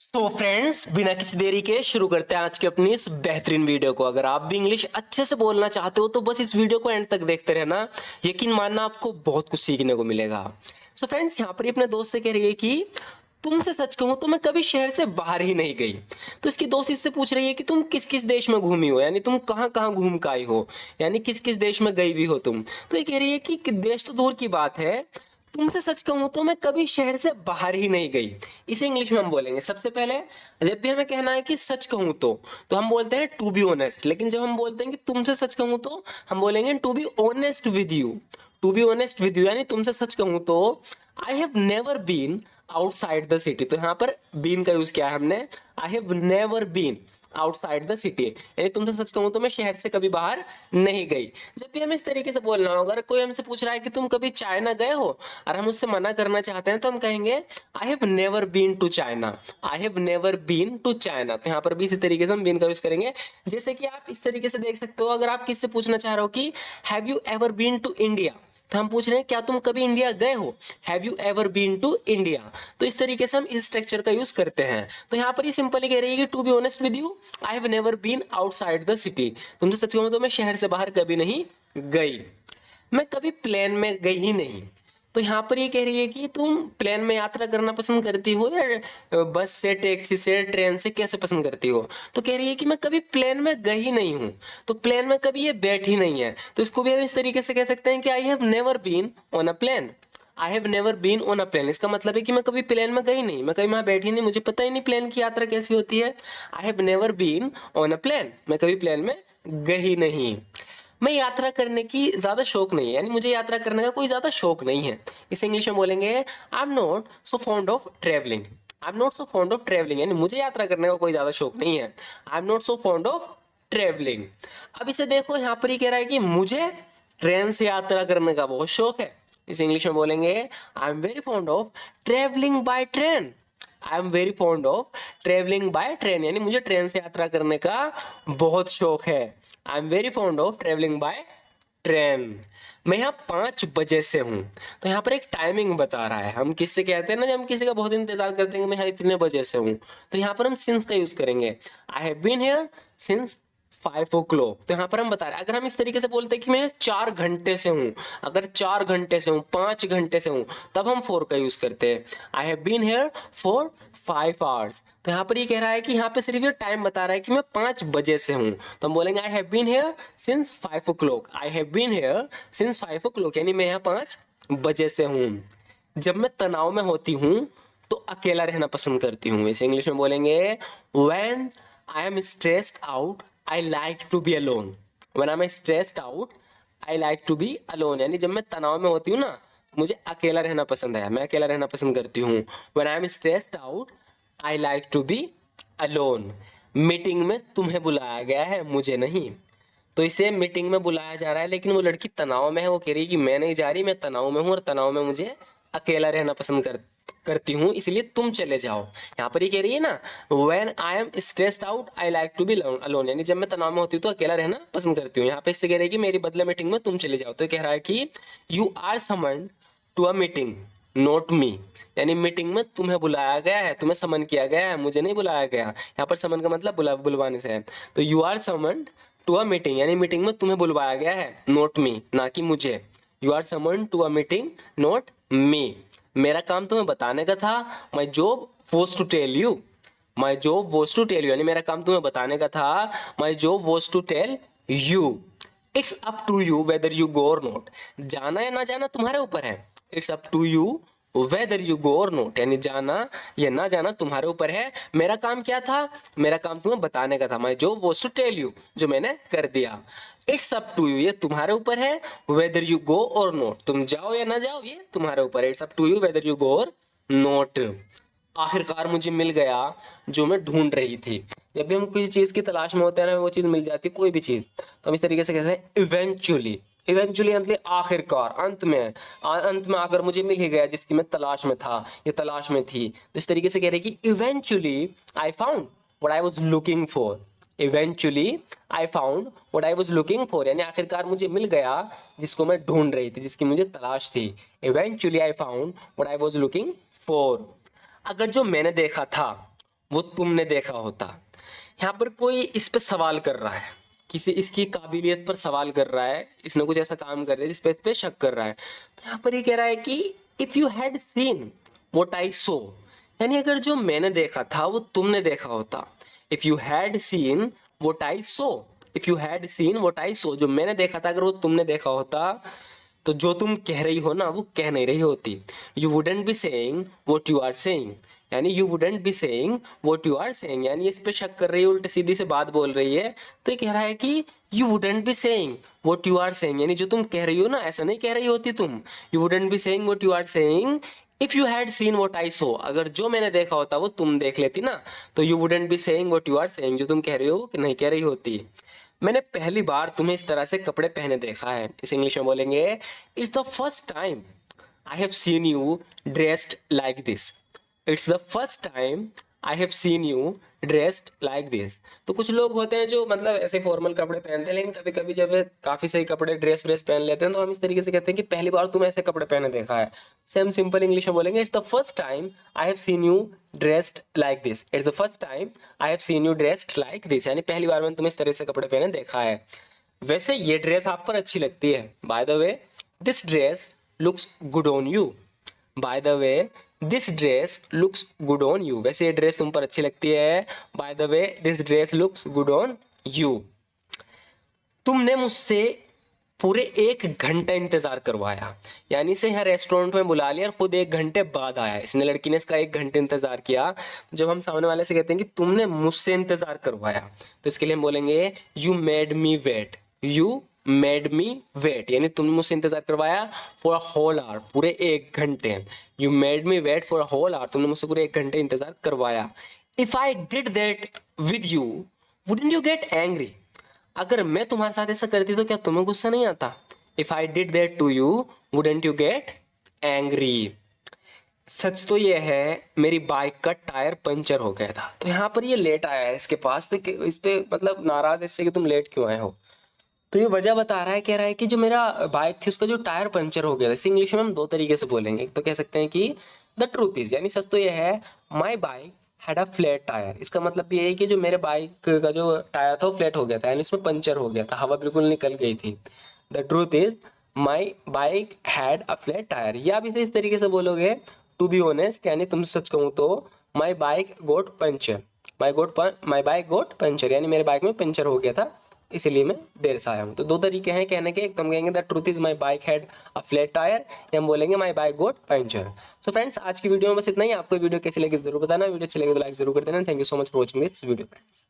तो फ्रेंड्स, बिना किसी देरी के शुरू करते हैं आज की अपनी इस बेहतरीन वीडियो को। अगर आप भी इंग्लिश अच्छे से बोलना चाहते हो तो बस इस वीडियो को एंड तक देखते रहना। यकीन मानना, आपको बहुत कुछ सीखने को मिलेगा। सो फ्रेंड्स, यहाँ पर ही अपने दोस्त से कह रही है कि तुमसे सच कहूं तो मैं कभी शहर से बाहर ही नहीं गई। तो इसकी दोस्त इससे पूछ रही है कि तुम किस किस देश में घूमी हो, यानी तुम कहाँ कहाँ घूम के आई हो, यानी किस किस देश में गई भी हो तुम। तो ये कह रही है कि देश तो दूर की बात है, तुमसे सच कहूं तो मैं कभी शहर से बाहर ही नहीं गई। इसे इंग्लिश में हम बोलेंगे, सबसे पहले जब भी हमें कहना है कि सच कहूं तो हम बोलते हैं टू बी ऑनेस्ट। लेकिन जब हम बोलते हैं कि तुमसे सच कहूं तो हम बोलेंगे to be honest with you. To be honest with you यानी तुमसे सच कहूं तो I have never been outside the city. तो यहाँ पर बीन का यूज किया है हमने, I have never been outside the city, यानी तुमसे सच कहूं तो मैं शहर से कभी बाहर नहीं गई। जब भी हमें इस तरीके से बोलना हो, अगर कोई हमसे पूछ रहा है कि तुम कभी चाइना गए हो और हम उससे मना करना चाहते हैं तो हम कहेंगे I have never been to China. I have never been to China. तो यहाँ पर भी इसी तरीके से हम बीन का यूज करेंगे। जैसे कि आप इस तरीके से देख सकते हो, अगर आप किससे पूछना चाह रहे हो कि have you ever been to India, तो हम पूछ रहे हैं क्या तुम कभी इंडिया गए हो, have you ever been to India. तो इस तरीके से हम इस स्ट्रक्चर का यूज करते हैं। तो यहाँ पर ये सिंपली कह रही है कि to be honest with you I have never been outside the city. तुमसे सच कहूं तो मैं शहर से बाहर कभी नहीं गई। मैं कभी प्लेन में गई ही नहीं। तो यहाँ पर ये कह रही है कि तुम प्लेन में यात्रा करना पसंद करती हो या बस से, टैक्सी से, ट्रेन से, कैसे पसंद करती हो। तो कह रही है कि मैं कभी प्लेन में गई ही नहीं हूँ, तो प्लेन में कभी ये बैठी नहीं है। तो इसको भी हम इस तरीके से कह सकते हैं कि I have never been on a plane. I have never been on a plane, इसका मतलब है कि मैं कभी प्लेन में गई नहीं, मैं कभी वहां बैठी नहीं, मुझे पता ही नहीं प्लेन की यात्रा कैसी होती है। I have never been on a plane, मैं कभी प्लेन में गई नहीं। मैं यात्रा करने की ज्यादा शौक नहीं है, यानी मुझे यात्रा करने का कोई ज्यादा शौक नहीं है। इसे इंग्लिश में बोलेंगे I am not so fond of travelling. I am not so fond of travelling, यानी मुझे यात्रा करने का कोई ज्यादा शौक नहीं है। I am not so fond of travelling. अब इसे देखो, यहाँ पर ही कह रहा है कि मुझे ट्रेन से यात्रा करने का बहुत शौक है। इसे इंग्लिश में बोलेंगे I am very fond of travelling by train. I am very fond of travelling by train, यानी मुझे ट्रेन से यात्रा करने का बहुत शौक है। I am very fond of travelling by train. मैं यहाँ 5 बजे से हूँ। तो यहाँ पर एक टाइमिंग बता रहा है। हम किससे कहते हैं ना, जब हम किसी का बहुत इंतजार करते हैं कि मैं यहाँ इतने बजे से हूँ, तो यहाँ पर हम सिंस का यूज करेंगे। I have been here since 5 o'clock। तो यहाँ पर हम बता रहे हैं, अगर हम इस तरीके से बोलते हैं कि मैं 4 घंटे से हूँ, अगर 4 घंटे से हूँ, 5 घंटे से हूँ, तब हम 4 का यूज करते हैं। I have been here for 5 hours। तो यहाँ पर ये कह रहा है कि यहाँ पे सिर्फ ये टाइम बता रहा है कि मैं 5 बजे से हूँ, तो हम बोलेंगे I have been here since 5 o'clock। I have been here since 5 o'clock, यानी मैं यहाँ 5 बजे से हूँ। जब मैं तनाव में होती हूँ तो अकेला रहना पसंद करती हूँ। इसे इंग्लिश में बोलेंगे when I am stressed out I like to be alone. When I am stressed out I like to be alone, यानी जब मैं तनाव में होती हूँ ना, मुझे अकेला रहना पसंद है, मैं अकेला रहना पसंद करती हूँ। When I am stressed out I like to be alone. Meeting में तुम्हें बुलाया गया है, मुझे नहीं। तो इसे मीटिंग में बुलाया जा रहा है, लेकिन वो लड़की तनाव में है, वो कह रही है कि मैं नहीं जा रही, मैं तनाव में हूँ और तनाव में मुझे अकेला रहना पसंद करती हूँ, इसलिए तुम चले जाओ। यहाँ पर ये कह रही है ना, when I am stressed out I like to be alone, यानी जब मैं तनाव में होती हूँ तो अकेला रहना पसंद करती हूँ। यहाँ पे इससे कह रही है कि मेरी बदले मीटिंग में तुम चले जाओ। तो कह रहा है कि you are summoned to a meeting not me, यानी मीटिंग में तुम्हें बुलाया गया है, तुम्हें समन किया गया है, मुझे नहीं बुलाया गया। यहाँ पर समन का मतलब बुलवाने से है। तो you are summoned to a meeting, यानी मीटिंग में तुम्हें बुलवाया गया है, नॉट मी, ना कि मुझे। You are summoned to a meeting not me. मेरा काम तुम्हें बताने का था, my job was to tell you. My job was to tell you, यानी मेरा काम तुम्हें बताने का था, my job was to tell you. It's up to you whether you go or not. जाना या ना जाना तुम्हारे ऊपर है। It's up to you whether you go or not, यानी जाना या ना जाना तुम्हारे ऊपर है। मेरा काम क्या था, मेरा काम तुम्हें बताने का था, my job was to tell you, जो मैंने कर दिया। इट्स अप टू यू, ये तुम्हारे ऊपर है। Weather you go or not, तुम जाओ या ना जाओ, ये तुम्हारे ऊपर है। It's up to you whether you go or not. आखिरकार मुझे मिल गया जो मैं ढूंढ रही थी। जब भी हम किसी चीज की तलाश में होते हैं ना, वो चीज मिल जाती है, कोई भी चीज, तो हम इस तरीके से कहते हैं इवेंचुअली। इवेंचुअली मतलब आखिरकार, अंत में, अंत में आकर मुझे मिल ही गया जिसकी मैं तलाश में था या तलाश में थी। तो इस तरीके से कह रहे कि eventually I found what I was looking for. Eventually I found what I was looking for, यानी आखिरकार मुझे मिल गया जिसको मैं ढूंढ रही थी, जिसकी मुझे तलाश थी। Eventually I found what I was looking for. अगर जो मैंने देखा था वो तुमने देखा होता। यहाँ पर कोई इस पे सवाल कर रहा है, किसी इसकी काबिलियत पर सवाल कर रहा है, इसने कुछ ऐसा काम कर दिया जिस पे इस पे शक कर रहा है। तो यहाँ पर ये कह रहा है कि if you had seen what I saw, यानी अगर जो मैंने देखा था वो तुमने देखा होता। If you had seen what I saw, if you had seen what I saw, जो मैंने देखा था अगर वो तुमने देखा होता, तो जो तुम कह रही हो ना वो कह नहीं रही होती। You wouldn't be saying what you are saying, यानी you wouldn't be saying what you are saying, यानी इस पे शक कर रही है, उल्टी सीधी से बात बोल रही है। तो ये कह रहा है कि you wouldn't be saying what you are saying, यानी जो तुम कह रही हो ना ऐसा नहीं कह रही होती तुम। You wouldn't be saying what you are saying if you had seen what I saw, अगर जो मैंने देखा होता वो तुम देख लेती ना, तो you wouldn't be saying what you are saying, जो तुम कह रही हो वो नहीं कह रही होती। मैंने पहली बार तुम्हें इस तरह से कपड़े पहने देखा है। इस इंग्लिश में बोलेंगे it's the first time I have seen you dressed like this. It's the first time I have seen you dressed like this. तो कुछ लोग होते हैं जो मतलब ऐसे फॉर्मल कपड़े पहनते हैं, लेकिन कभी कभी जब काफी सही कपड़े ड्रेस पहन लेते हैं तो हम इस तरीके से कहते हैं कि पहली बार तुम ऐसे कपड़े पहने देखा है। सेम सिंपल इंग्लिश में बोलेंगे it's the first time I have seen you dressed like this. It's the first time I have seen you dressed like this, यानी पहली बार मैंने तुम्हें इस तरह से कपड़े पहने देखा है। वैसे ये ड्रेस आप पर अच्छी लगती है। By the way this dress looks good on you. By the way this dress looks good on you, वैसे ये ड्रेस तुम पर अच्छी लगती है। By the way this dress looks good on you. तुमने मुझसे पूरे 1 घंटा इंतजार करवाया, यानी इसे यहाँ रेस्टोरेंट में बुला लिया और खुद 1 घंटे बाद आया। इसने लड़की ने इसका 1 घंटे इंतजार किया। जब हम सामने वाले से कहते हैं कि तुमने मुझसे इंतजार करवाया, तो इसके लिए हम बोलेंगे you made me wait. You made me wait, यानी तुमने मुझसे इंतजार करवाया फॉर अ होल आवर, पूरे 1 घंटे। You made me wait for a whole hour, तुमने मुझसे पूरे 1 घंटे इंतजार करवाया। If I did that with you wouldn't you get angry, अगर मैं तुम्हारे साथ ऐसा करती तो क्या तुम्हें गुस्सा नहीं आता। If I did that to you wouldn't you get angry. सच तो ये है मेरी बाइक का टायर पंचर हो गया था। तो यहाँ पर ये लेट आया है इसके पास, तो इस पे मतलब नाराज इससे कि तुम लेट क्यों आए हो। तो ये वजह बता रहा है, कह रहा है कि जो मेरा बाइक थी उसका जो टायर पंचर हो गया था। इस इंग्लिश में हम 2 तरीके से बोलेंगे। एक तो कह सकते हैं कि द ट्रूथ इज, यानी सच तो ये है माई bike had a flat tyre. इसका मतलब ये है कि जो मेरे बाइक का जो टायर था वो फ्लैट हो गया था, यानी उसमें पंचर हो गया था, हवा बिल्कुल निकल गई थी। The truth is my bike had a flat tyre. या भी इस तरीके से बोलोगे टू बी ऑनेस्ट, यानी तुम सच कहूँ तो my bike got puncture, my bike got puncture, यानी मेरे बाइक में पंचर हो गया था इसीलिए मैं देर से आया हूँ। तो 2 तरीके हैं कहने के। एक तो हम कहेंगे the truth is my bike had a flat tyre, या हम बोलेंगे my bike got puncture. So friends आज की वीडियो में बस इतना ही। आपको वीडियो कैसी लगी जरूर बताना। वीडियो अच्छी लगे तो लाइक जरूर कर देना। Thank you so much for watching this video friends.